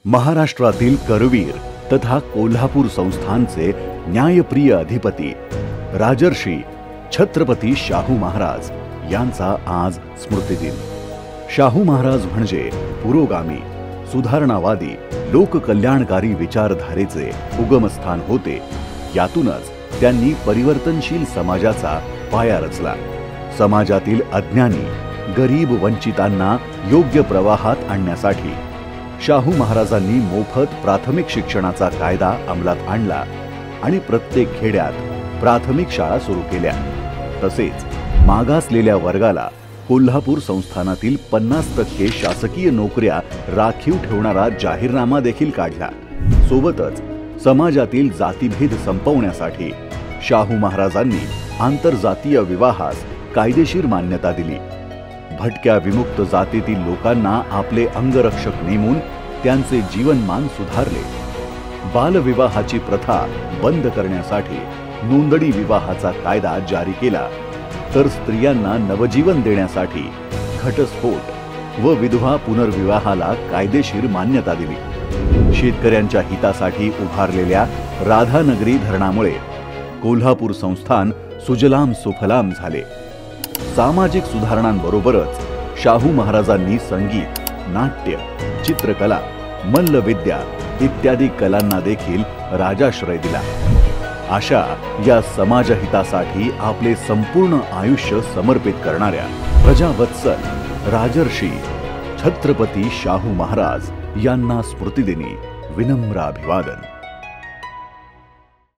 महाराष्ट्रातील करवीर तथा कोल्हापूर संस्थानचे न्यायप्रिय अधिपती राजर्षी छत्रपती शाहू महाराज यांचा आज स्मृतिदिन। शाहू महाराज म्हणजे पुरोगामी, सुधारणावादी, लोककल्याणकारी विचारधारेचे उगमस्थान होते। यातूनच त्यांनी परिवर्तनशील समाजाचा पाया रचला। समाजातील अज्ञानी, गरीब, वंचितांना योग्य प्रवाहात आणण्यासाठी शाहू महाराजांनी मोफत प्राथमिक शिक्षणाचा कायदा अंमलात आणला आणि प्रत्येक खेड्यात प्राथमिक शाळा सुरू केल्या। तसेच मागासलेल्या वर्गाला कोल्हापूर संस्थानातील 50% शासकीय नोकऱ्या राखीव ठेवणारा जाहीरनामा देखील काढला। सोबतच समाजातील जातीभेद संपवण्यासाठी शाहू महाराजांनी आंतरजातीय विवाहास कायदेशीर मान्यता दिली। भटक्या विमुक्त जातीतील लोकांना आपले अंगरक्षक नेमून त्यांचे जीवनमान सुधारले। बालविवाहाची प्रथा बंद करण्यासाठी नोंदणी विवाहाचा कायदा जारी केला, तर स्त्रियांना नवजीवन देण्यासाठी घटस्फोट व विधवा पुनर्विवाहाला कायदेशीर मान्यता दिली। शेतकऱ्यांच्या हितासाठी उभारलेल्या राधानगरी धरणामुळे कोल्हापूर संस्थान सुजलाम सुफलाम झाले। सामाजिक सुधारणांबरोबरच शाहू महाराजांनी संगीत, नाट्य, चित्रकला, मल्लविद्या इत्यादी कलांना देखील राजाश्रय दिला। अशा या समाजहितासाठी आपले संपूर्ण आयुष्य समर्पित करणाऱ्या प्रजावत्सल राजर्षी छत्रपती शाहू महाराज यांना स्मृतिदिनी विनम्र अभिवादन।